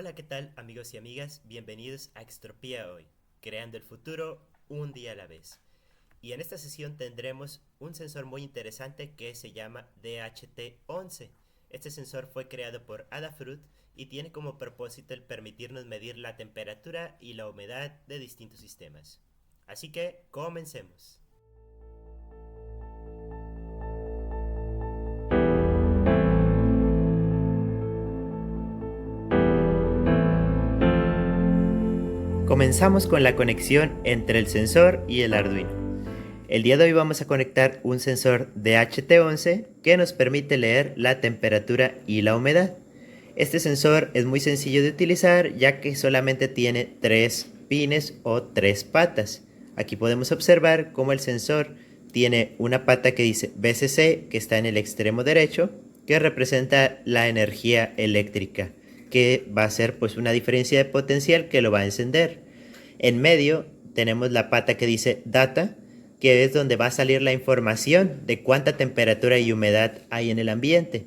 Hola, ¿qué tal amigos y amigas? Bienvenidos a Extropía Hoy, creando el futuro un día a la vez. Y en esta sesión tendremos un sensor muy interesante que se llama DHT-11. Este sensor fue creado por Adafruit y tiene como propósito el permitirnos medir la temperatura y la humedad de distintos sistemas. Así que comencemos. Comenzamos con la conexión entre el sensor y el Arduino. El día de hoy vamos a conectar un sensor DHT-11 que nos permite leer la temperatura y la humedad. Este sensor es muy sencillo de utilizar ya que solamente tiene 3 pines o 3 patas. Aquí podemos observar cómo el sensor tiene una pata que dice VCC, que está en el extremo derecho, que representa la energía eléctrica, que va a ser pues una diferencia de potencial que lo va a encender. En medio tenemos la pata que dice Data, que es donde va a salir la información de cuánta temperatura y humedad hay en el ambiente.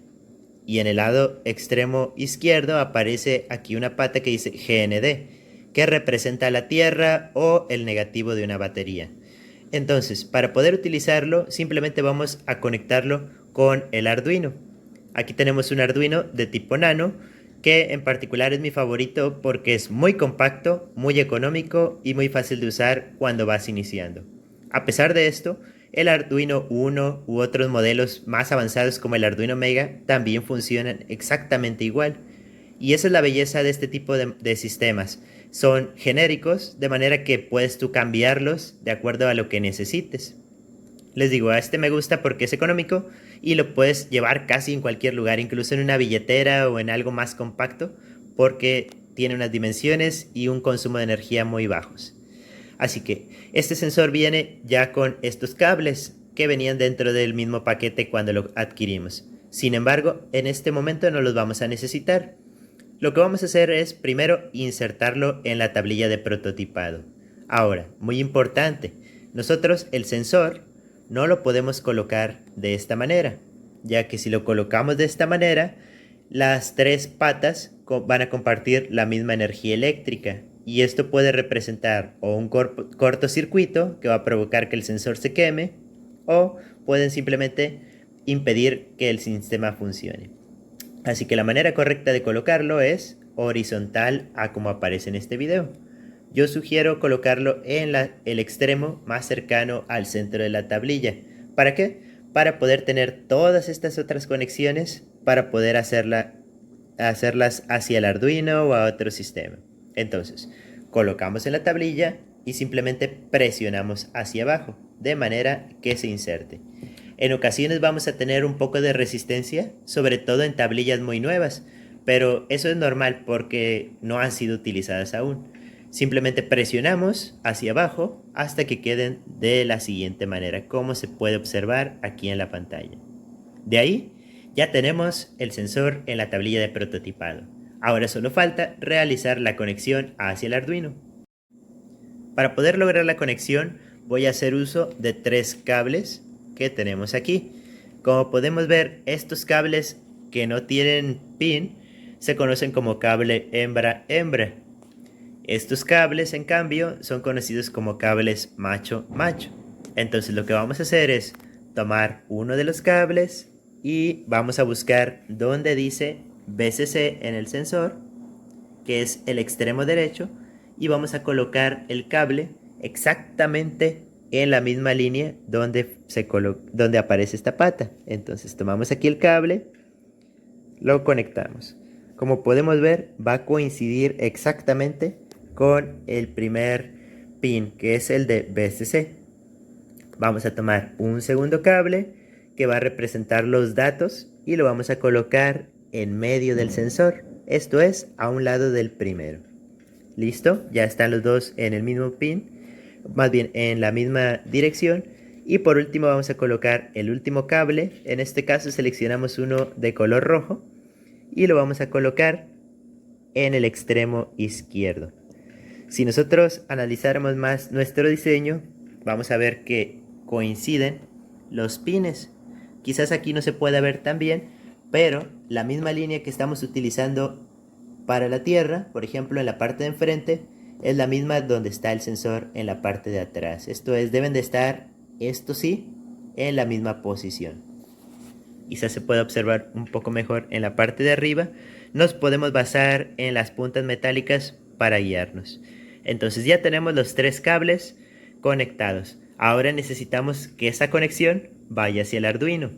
Y en el lado extremo izquierdo aparece aquí una pata que dice GND, que representa la Tierra o el negativo de una batería. Entonces, para poder utilizarlo, simplemente vamos a conectarlo con el Arduino. Aquí tenemos un Arduino de tipo Nano, que en particular es mi favorito porque es muy compacto, muy económico y muy fácil de usar cuando vas iniciando. A pesar de esto, el Arduino Uno u otros modelos más avanzados como el Arduino Mega también funcionan exactamente igual. Y esa es la belleza de este tipo de sistemas. Son genéricos, de manera que puedes tú cambiarlos de acuerdo a lo que necesites. Les digo, a este me gusta porque es económico y lo puedes llevar casi en cualquier lugar, incluso en una billetera o en algo más compacto, porque tiene unas dimensiones y un consumo de energía muy bajos. Así que este sensor viene ya con estos cables que venían dentro del mismo paquete cuando lo adquirimos. Sin embargo, en este momento no los vamos a necesitar. Lo que vamos a hacer es primero insertarlo en la tablilla de prototipado. Ahora, muy importante, nosotros el sensor no lo podemos colocar de esta manera, ya que si lo colocamos de esta manera, las 3 patas van a compartir la misma energía eléctrica y esto puede representar o un cortocircuito que va a provocar que el sensor se queme o pueden simplemente impedir que el sistema funcione. Así que la manera correcta de colocarlo es horizontal a como aparece en este video. Yo sugiero colocarlo en el extremo más cercano al centro de la tablilla. ¿Para qué? Para poder tener todas estas otras conexiones para poder hacerlas hacia el Arduino o a otro sistema. Entonces, colocamos en la tablilla y simplemente presionamos hacia abajo, de manera que se inserte. En ocasiones vamos a tener un poco de resistencia, sobre todo en tablillas muy nuevas, pero eso es normal porque no han sido utilizadas aún. Simplemente presionamos hacia abajo hasta que queden de la siguiente manera, como se puede observar aquí en la pantalla. De ahí ya tenemos el sensor en la tablilla de prototipado. Ahora solo falta realizar la conexión hacia el Arduino. Para poder lograr la conexión voy a hacer uso de 3 cables que tenemos aquí. Como podemos ver, estos cables que no tienen pin se conocen como cable hembra-hembra. Estos cables, en cambio, son conocidos como cables macho-macho. Entonces lo que vamos a hacer es tomar uno de los cables y vamos a buscar donde dice VCC en el sensor, que es el extremo derecho, y vamos a colocar el cable exactamente en la misma línea donde aparece esta pata. Entonces tomamos aquí el cable, lo conectamos. Como podemos ver, va a coincidir exactamente con el primer pin, que es el de VCC. Vamos a tomar un segundo cable que va a representar los datos y lo vamos a colocar en medio del sensor, esto es, a un lado del primero. Listo, ya están los dos en el mismo pin, más bien en la misma dirección. Y por último vamos a colocar el último cable. En este caso seleccionamos uno de color rojo y lo vamos a colocar en el extremo izquierdo. Si nosotros analizáramos más nuestro diseño, vamos a ver que coinciden los pines. Quizás aquí no se pueda ver tan bien, pero la misma línea que estamos utilizando Para la Tierra, por ejemplo, en la parte de enfrente, es la misma donde está el sensor en la parte de atrás. Esto es, deben de estar, esto sí, en la misma posición. Quizás se puede observar un poco mejor en la parte de arriba. Nos podemos basar en las puntas metálicas para guiarnos. Entonces ya tenemos los tres cables conectados. Ahora necesitamos que esa conexión vaya hacia el Arduino.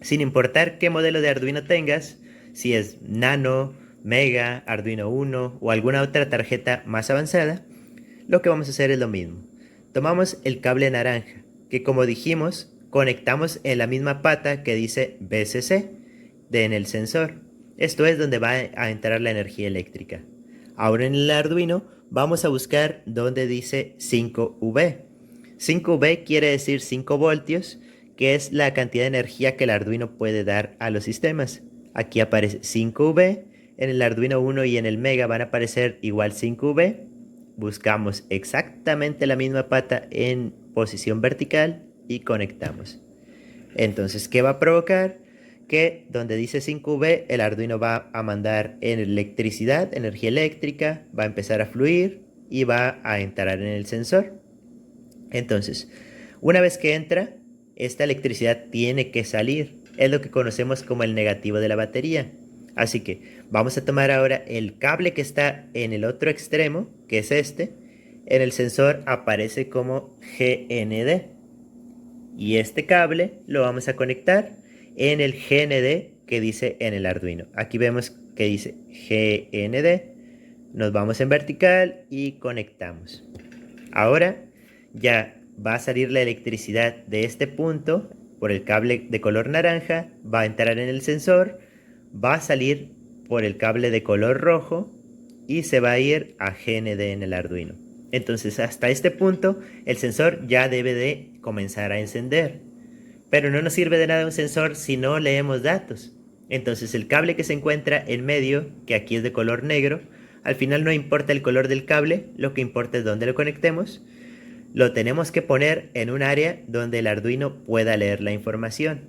Sin importar qué modelo de Arduino tengas, si es Nano, Mega, Arduino Uno o alguna otra tarjeta más avanzada, lo que vamos a hacer es lo mismo. Tomamos el cable naranja, que como dijimos, conectamos en la misma pata que dice BCC en el sensor. Esto es donde va a entrar la energía eléctrica. Ahora en el Arduino vamos a buscar donde dice 5V. 5V quiere decir 5 voltios, que es la cantidad de energía que el Arduino puede dar a los sistemas. Aquí aparece 5V, en el Arduino Uno y en el Mega van a aparecer igual 5V. Buscamos exactamente la misma pata en posición vertical y conectamos. Entonces, ¿qué va a provocar? Que donde dice 5V, el Arduino va a mandar electricidad, energía eléctrica, va a empezar a fluir y va a entrar en el sensor. Entonces, una vez que entra, esta electricidad tiene que salir. Es lo que conocemos como el negativo de la batería. Así que vamos a tomar ahora el cable que está en el otro extremo, que es este. En el sensor aparece como GND. Y este cable lo vamos a conectar en el GND que dice en el Arduino. Aquí vemos que dice GND. Nos vamos en vertical y conectamos. Ahora ya va a salir la electricidad de este punto por el cable de color naranja, va a entrar en el sensor, va a salir por el cable de color rojo y se va a ir a GND en el Arduino. Entonces hasta este punto el sensor ya debe de comenzar a encender. Pero no nos sirve de nada un sensor si no leemos datos. Entonces el cable que se encuentra en medio, que aquí es de color negro, al final no importa el color del cable, lo que importa es dónde lo conectemos. Lo tenemos que poner en un área donde el Arduino pueda leer la información.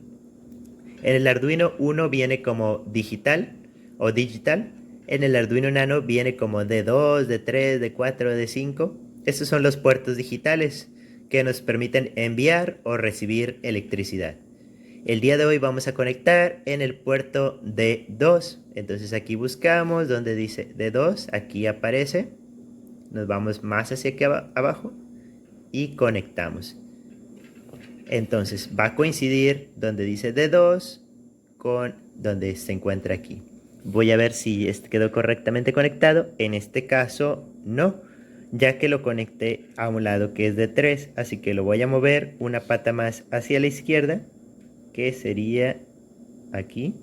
En el Arduino Uno viene como digital o digital. En el Arduino Nano viene como D2, D3, D4, D5. Estos son los puertos digitales que nos permiten enviar o recibir electricidad. El día de hoy vamos a conectar en el puerto D2. Entonces aquí buscamos donde dice D2, aquí aparece. Nos vamos más hacia aquí abajo y conectamos. Entonces va a coincidir donde dice D2 con donde se encuentra aquí. Voy a ver si quedó correctamente conectado. En este caso no, ya que lo conecté a un lado que es de 3, así que lo voy a mover una pata más hacia la izquierda, que sería aquí.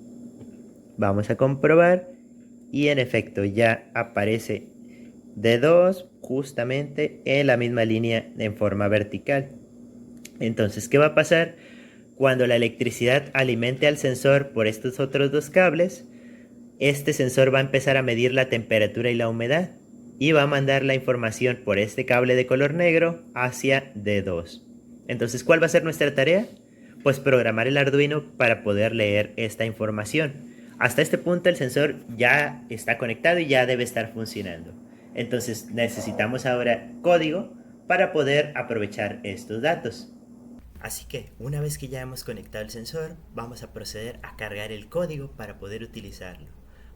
Vamos a comprobar y en efecto ya aparece D2 justamente en la misma línea en forma vertical. Entonces, ¿qué va a pasar? Cuando la electricidad alimente al sensor por estos otros dos cables, este sensor va a empezar a medir la temperatura y la humedad y va a mandar la información por este cable de color negro hacia D2. Entonces, ¿cuál va a ser nuestra tarea? Pues programar el Arduino para poder leer esta información. Hasta este punto el sensor ya está conectado y ya debe estar funcionando. Entonces necesitamos ahora código para poder aprovechar estos datos. Así que una vez que ya hemos conectado el sensor, vamos a proceder a cargar el código para poder utilizarlo.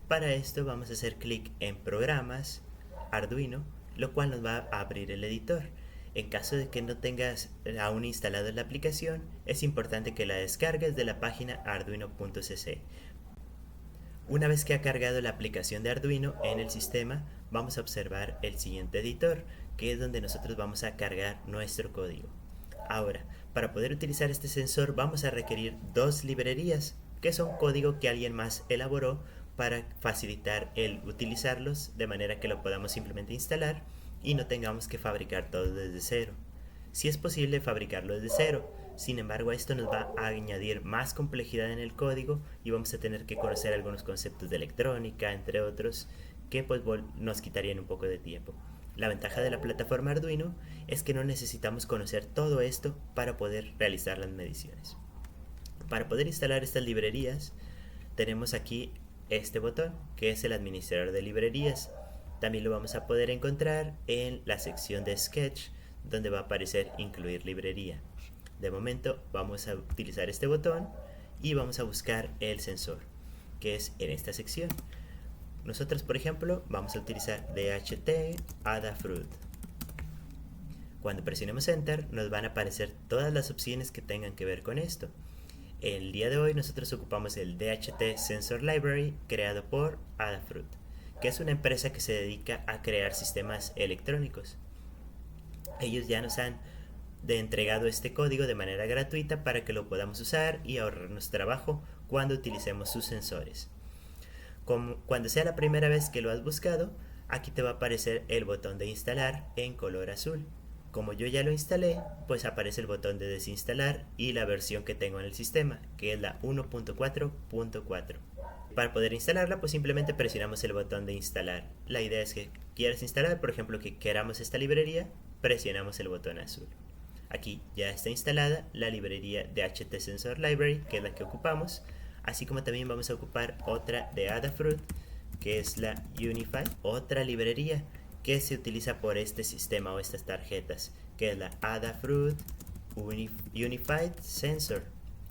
Para esto vamos a hacer clic en Programas, Arduino, lo cual nos va a abrir el editor. En caso de que no tengas aún instalado la aplicación, es importante que la descargues de la página arduino.cc. Una vez que ha cargado la aplicación de Arduino en el sistema, vamos a observar el siguiente editor, que es donde nosotros vamos a cargar nuestro código. Ahora, para poder utilizar este sensor vamos a requerir dos librerías, que son código que alguien más elaboró para facilitar el utilizarlos de manera que lo podamos simplemente instalar y no tengamos que fabricar todo desde cero. Si es posible fabricarlo desde cero, sin embargo esto nos va a añadir más complejidad en el código y vamos a tener que conocer algunos conceptos de electrónica, entre otros, que pues nos quitarían un poco de tiempo. La ventaja de la plataforma Arduino es que no necesitamos conocer todo esto para poder realizar las mediciones. Para poder instalar estas librerías tenemos aquí este botón, que es el administrador de librerías. También lo vamos a poder encontrar en la sección de Sketch, donde va a aparecer incluir librería. De momento vamos a utilizar este botón y vamos a buscar el sensor, que es en esta sección. Nosotros, por ejemplo, vamos a utilizar DHT Adafruit. Cuando presionemos Enter, nos van a aparecer todas las opciones que tengan que ver con esto. El día de hoy nosotros ocupamos el DHT Sensor Library creado por Adafruit, que es una empresa que se dedica a crear sistemas electrónicos. Ellos ya nos han entregado este código de manera gratuita para que lo podamos usar y ahorrarnos trabajo cuando utilicemos sus sensores. Cuando sea la primera vez que lo has buscado, aquí te va a aparecer el botón de instalar en color azul. Como yo ya lo instalé, pues aparece el botón de desinstalar y la versión que tengo en el sistema, que es la 1.4.4. Para poder instalarla, pues simplemente presionamos el botón de instalar. La idea es que quieras instalar, por ejemplo, que queramos esta librería, presionamos el botón azul. Aquí ya está instalada la librería de DHT Sensor Library, que es la que ocupamos, así como también vamos a ocupar otra de Adafruit, que es la Unified, otra librería que se utiliza por este sistema o estas tarjetas, que es la Adafruit Unified Sensor.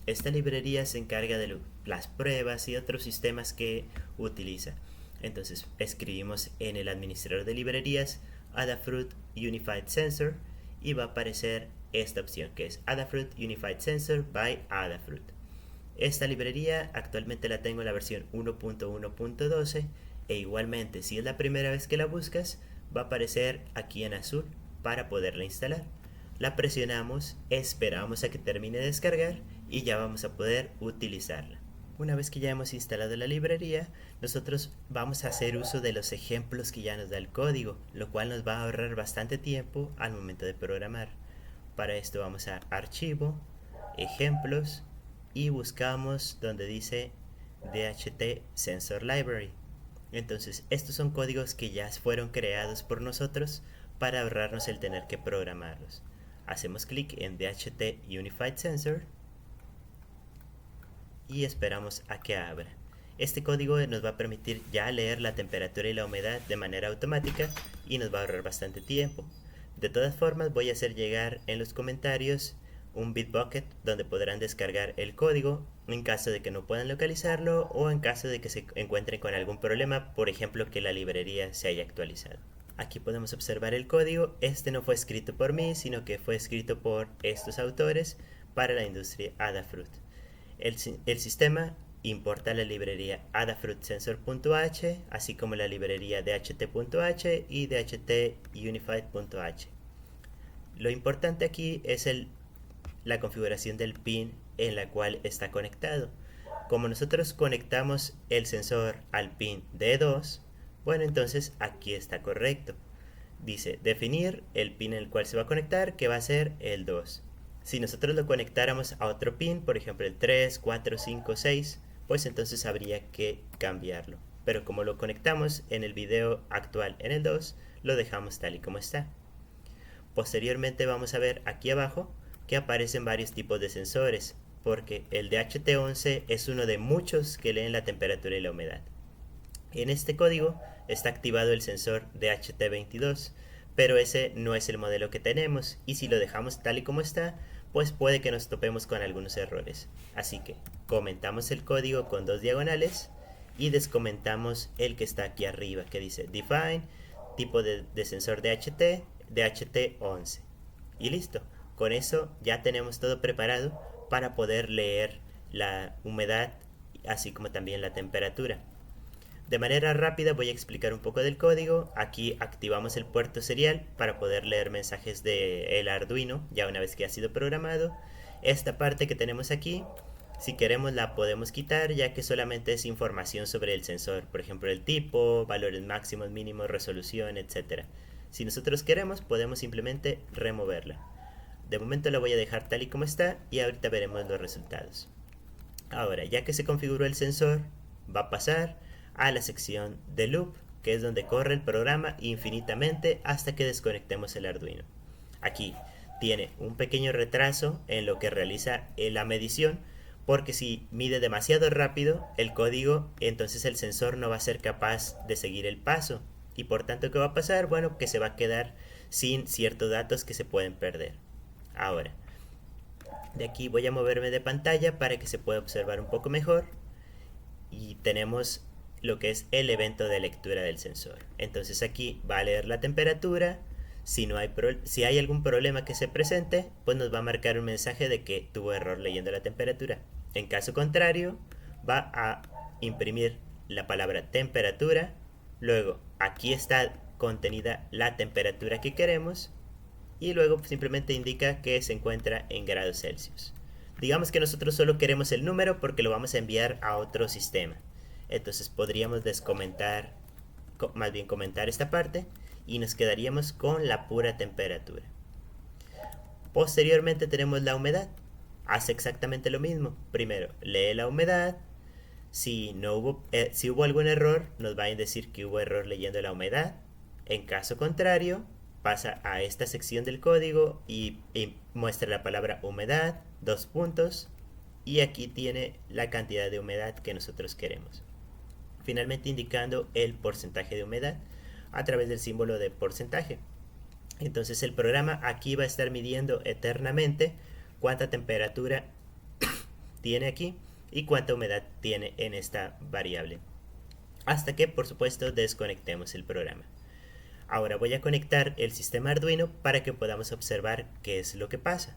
Esta librería se encarga de las pruebas y otros sistemas que utiliza. Entonces escribimos en el administrador de librerías Adafruit Unified Sensor y va a aparecer esta opción, que es Adafruit Unified Sensor by Adafruit. Esta librería actualmente la tengo en la versión 1.1.12 e igualmente si es la primera vez que la buscas va a aparecer aquí en azul para poderla instalar. La presionamos, esperamos a que termine de descargar y ya vamos a poder utilizarla. Una vez que ya hemos instalado la librería, nosotros vamos a hacer uso de los ejemplos que ya nos da el código, lo cual nos va a ahorrar bastante tiempo al momento de programar. Para esto vamos a Archivo, Ejemplos y buscamos donde dice DHT Sensor Library. Entonces estos son códigos que ya fueron creados por nosotros para ahorrarnos el tener que programarlos. Hacemos clic en DHT Unified Sensor y esperamos a que abra. Este código nos va a permitir ya leer la temperatura y la humedad de manera automática y nos va a ahorrar bastante tiempo. De todas formas voy a hacer llegar en los comentarios un Bitbucket donde podrán descargar el código en caso de que no puedan localizarlo o en caso de que se encuentren con algún problema, por ejemplo que la librería se haya actualizado. Aquí podemos observar el código. Este no fue escrito por mí, sino que fue escrito por estos autores para la industria Adafruit. El sistema importa la librería adafruitsensor.h, así como la librería dht.h y dhtunified.h. Lo importante aquí es la configuración del pin en la cual está conectado. Como nosotros conectamos el sensor al pin D2, bueno, entonces aquí está correcto. Dice definir el pin en el cual se va a conectar, que va a ser el 2. Si nosotros lo conectáramos a otro pin, por ejemplo el 3, 4, 5, 6, pues entonces habría que cambiarlo. Pero como lo conectamos en el video actual en el 2, lo dejamos tal y como está. Posteriormente vamos a ver aquí abajo que aparecen varios tipos de sensores, porque el DHT11 es uno de muchos que leen la temperatura y la humedad. En este código está activado el sensor DHT22, pero ese no es el modelo que tenemos y si lo dejamos tal y como está, pues puede que nos topemos con algunos errores. Así que comentamos el código con dos diagonales y descomentamos el que está aquí arriba que dice define tipo de sensor DHT, DHT11 y listo. Con eso ya tenemos todo preparado para poder leer la humedad así como también la temperatura. De manera rápida voy a explicar un poco del código. Aquí activamos el puerto serial para poder leer mensajes del Arduino ya una vez que ha sido programado. Esta parte que tenemos aquí, si queremos la podemos quitar ya que solamente es información sobre el sensor, por ejemplo el tipo, valores máximos, mínimos, resolución, etc. Si nosotros queremos podemos simplemente removerla. De momento la voy a dejar tal y como está y ahorita veremos los resultados. Ahora, ya que se configuró el sensor, va a pasar a la sección de loop, que es donde corre el programa infinitamente hasta que desconectemos el Arduino. Aquí tiene un pequeño retraso en lo que realiza la medición, porque si mide demasiado rápido el código, entonces el sensor no va a ser capaz de seguir el paso. Y por tanto, ¿qué va a pasar? Bueno, que se va a quedar sin ciertos datos que se pueden perder. Ahora, de aquí voy a moverme de pantalla para que se pueda observar un poco mejor. Y tenemos lo que es el evento de lectura del sensor. Entonces aquí va a leer la temperatura. Si hay algún problema que se presente, pues nos va a marcar un mensaje de que tuvo error leyendo la temperatura. En caso contrario, va a imprimir la palabra temperatura. Luego aquí está contenida la temperatura que queremos. Y luego simplemente indica que se encuentra en grados Celsius. Digamos que nosotros solo queremos el número porque lo vamos a enviar a otro sistema. Entonces podríamos descomentar, más bien comentar esta parte, y nos quedaríamos con la pura temperatura. Posteriormente tenemos la humedad. Hace exactamente lo mismo. Primero lee la humedad. Si hubo algún error, nos va a decir que hubo error leyendo la humedad. En caso contrario, pasa a esta sección del código y muestra la palabra humedad, 2 puntos, y aquí tiene la cantidad de humedad que nosotros queremos. Finalmente indicando el porcentaje de humedad a través del símbolo de porcentaje. Entonces el programa aquí va a estar midiendo eternamente cuánta temperatura tiene aquí y cuánta humedad tiene en esta variable, hasta que por supuesto desconectemos el programa. Ahora voy a conectar el sistema Arduino para que podamos observar qué es lo que pasa.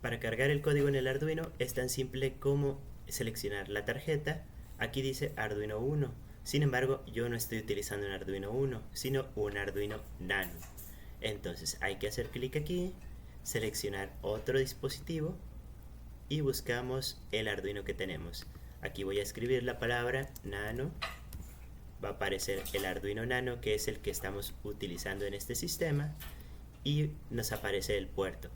Para cargar el código en el Arduino es tan simple como seleccionar la tarjeta. Aquí dice Arduino 1. Sin embargo, yo no estoy utilizando un Arduino 1, sino un Arduino Nano. Entonces hay que hacer clic aquí, seleccionar otro dispositivo y buscamos el Arduino que tenemos. Aquí voy a escribir la palabra Nano. Va a aparecer el Arduino Nano, que es el que estamos utilizando en este sistema, y nos aparece el puerto.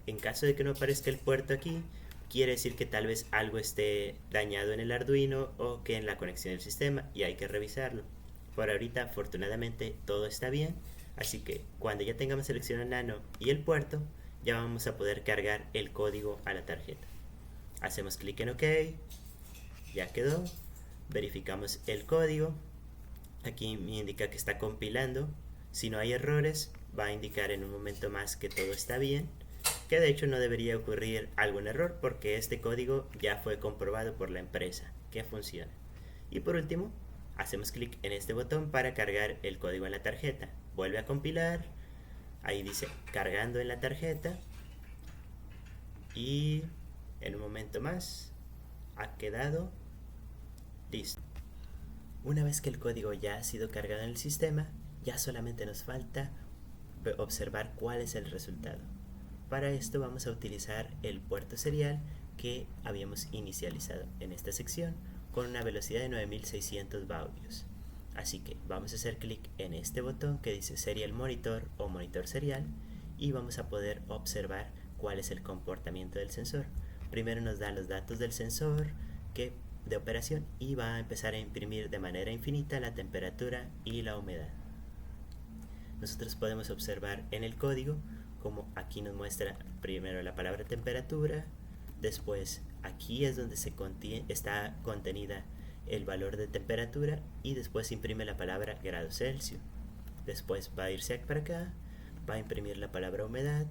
En caso de que no aparezca el puerto aquí, quiere decir que tal vez algo esté dañado en el Arduino o que en la conexión del sistema, y hay que revisarlo. Por ahorita, afortunadamente, todo está bien, así que cuando ya tengamos seleccionado Nano y el puerto, ya vamos a poder cargar el código a la tarjeta. Hacemos clic en OK, ya quedó, verificamos el código. Aquí me indica que está compilando. Si no hay errores, va a indicar en un momento más que todo está bien, que de hecho no debería ocurrir algún error porque este código ya fue comprobado por la empresa que funciona. Y por último, hacemos clic en este botón para cargar el código en la tarjeta. Vuelve a compilar. Ahí dice cargando en la tarjeta. Y en un momento más ha quedado listo. Una vez que el código ya ha sido cargado en el sistema, ya solamente nos falta observar cuál es el resultado. Para esto vamos a utilizar el puerto serial que habíamos inicializado en esta sección con una velocidad de 9600 baudios. Así que vamos a hacer clic en este botón que dice Serial Monitor o Monitor Serial y vamos a poder observar cuál es el comportamiento del sensor. Primero nos da los datos del sensor de operación y va a empezar a imprimir de manera infinita la temperatura y la humedad. Nosotros podemos observar en el código como aquí nos muestra primero la palabra temperatura, después aquí es donde está contenida el valor de temperatura y después imprime la palabra grado Celsius. Después va a irse para acá, va a imprimir la palabra humedad,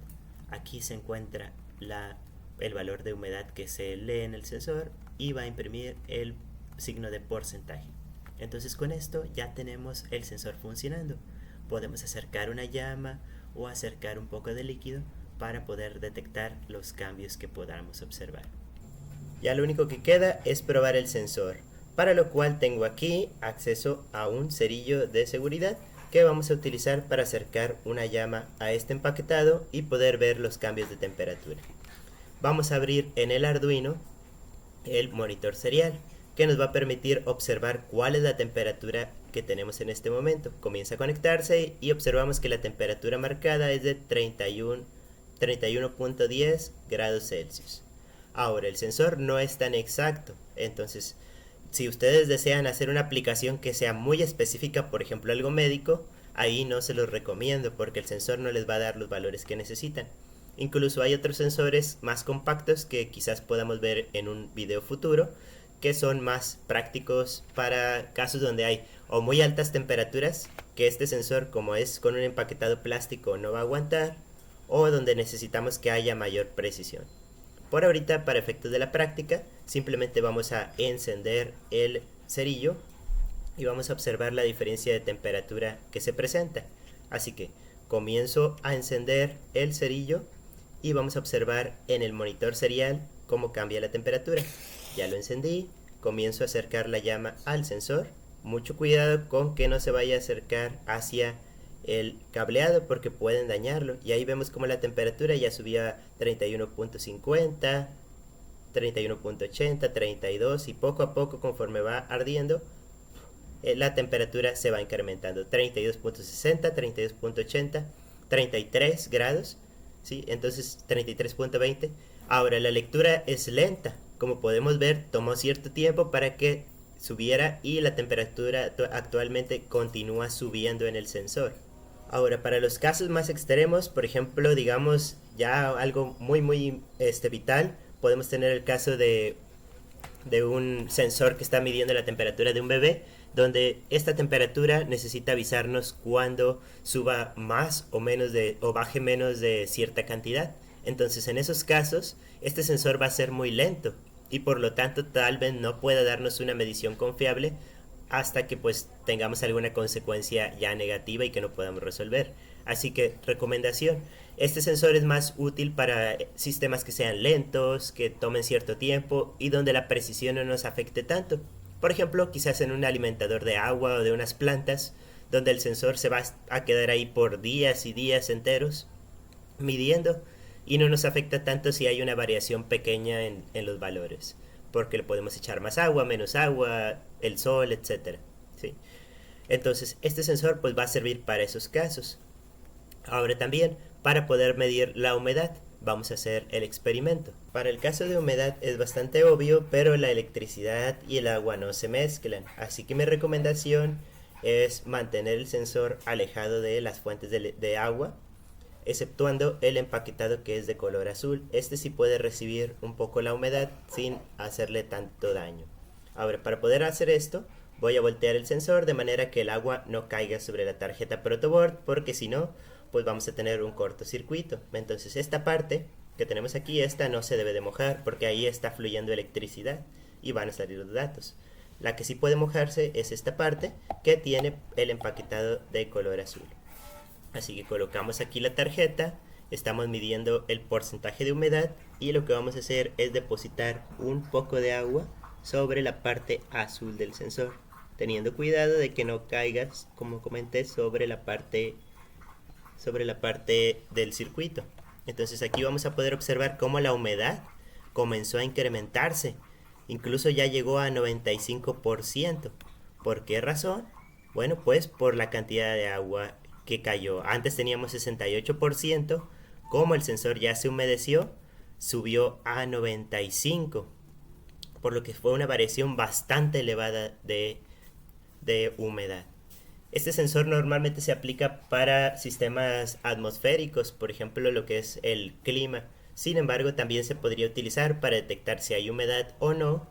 aquí se encuentra el valor de humedad que se lee en el sensor y va a imprimir el signo de porcentaje. Entonces con esto ya tenemos el sensor funcionando. Podemos acercar una llama o acercar un poco de líquido para poder detectar los cambios que podamos observar. Ya lo único que queda es probar el sensor, para lo cual tengo aquí acceso a un cerillo de seguridad que vamos a utilizar para acercar una llama a este empaquetado y poder ver los cambios de temperatura. Vamos a abrir en el Arduino el monitor serial que nos va a permitir observar cuál es la temperatura que tenemos en este momento. Comienza a conectarse y observamos que la temperatura marcada es de 31.10 grados Celsius. Ahora el sensor no es tan exacto, entonces si ustedes desean hacer una aplicación que sea muy específica, por ejemplo algo médico, ahí no se los recomiendo porque el sensor no les va a dar los valores que necesitan. Incluso hay otros sensores más compactos que quizás podamos ver en un video futuro, que son más prácticos para casos donde hay o muy altas temperaturas, que este sensor, como es con un empaquetado plástico, no va a aguantar, o donde necesitamos que haya mayor precisión. Por ahorita, para efectos de la práctica, simplemente vamos a encender el cerillo y vamos a observar la diferencia de temperatura que se presenta. Así que comienzo a encender el cerillo y vamos a observar en el monitor serial cómo cambia la temperatura. Ya lo encendí, comienzo a acercar la llama al sensor. Mucho cuidado con que no se vaya a acercar hacia el cableado porque pueden dañarlo. Y ahí vemos como la temperatura ya subía a 31.50, 31.80, 32 y poco a poco, conforme va ardiendo, la temperatura se va incrementando. 32.60, 32.80, 33 grados, ¿sí? Entonces 33.20. Ahora la lectura es lenta, como podemos ver, tomó cierto tiempo para que subiera y la temperatura actualmente continúa subiendo en el sensor. Ahora, para los casos más extremos, por ejemplo, digamos ya algo muy vital, podemos tener el caso de un sensor que está midiendo la temperatura de un bebé, donde esta temperatura necesita avisarnos cuando suba más o menos o baje menos de cierta cantidad. Entonces, en esos casos, este sensor va a ser muy lento y por lo tanto tal vez no pueda darnos una medición confiable hasta que pues tengamos alguna consecuencia ya negativa y que no podamos resolver. Así que, recomendación, este sensor es más útil para sistemas que sean lentos, que tomen cierto tiempo y donde la precisión no nos afecte tanto. Por ejemplo, quizás en un alimentador de agua o de unas plantas, donde el sensor se va a quedar ahí por días y días enteros midiendo y no nos afecta tanto si hay una variación pequeña en los valores, porque le podemos echar más agua, menos agua, el sol, etc. ¿Sí? Entonces, este sensor pues va a servir para esos casos. Ahora también, para poder medir la humedad, vamos a hacer el experimento. Para el caso de humedad es bastante obvio, pero la electricidad y el agua no se mezclan. Así que mi recomendación es mantener el sensor alejado de las fuentes de agua, exceptuando el empaquetado que es de color azul. Este sí puede recibir un poco la humedad sin hacerle tanto daño. Ahora, para poder hacer esto, voy a voltear el sensor de manera que el agua no caiga sobre la tarjeta protoboard, porque si no, pues vamos a tener un cortocircuito. Entonces esta parte que tenemos aquí, esta no se debe de mojar porque ahí está fluyendo electricidad y van a salir los datos. La que sí puede mojarse es esta parte que tiene el empaquetado de color azul. Así que colocamos aquí la tarjeta, estamos midiendo el porcentaje de humedad y lo que vamos a hacer es depositar un poco de agua sobre la parte azul del sensor, teniendo cuidado de que no caigas, como comenté, sobre la parte del circuito. Entonces aquí vamos a poder observar cómo la humedad comenzó a incrementarse, incluso ya llegó a 95%. ¿Por qué razón? Bueno, pues por la cantidad de agua que cayó. Antes teníamos 68%, como el sensor ya se humedeció, subió a 95%, por lo que fue una variación bastante elevada de humedad. Este sensor normalmente se aplica para sistemas atmosféricos, por ejemplo lo que es el clima. Sin embargo, también se podría utilizar para detectar si hay humedad o no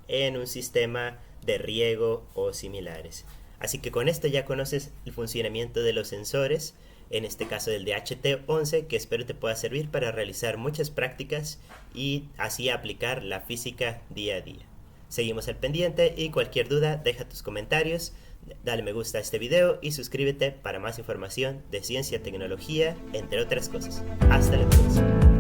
en un sistema de riego o similares. Así que con esto ya conoces el funcionamiento de los sensores, en este caso del DHT11, que espero te pueda servir para realizar muchas prácticas y así aplicar la física día a día. Seguimos al pendiente y cualquier duda deja tus comentarios, dale me gusta a este video y suscríbete para más información de ciencia, tecnología, entre otras cosas. Hasta la próxima.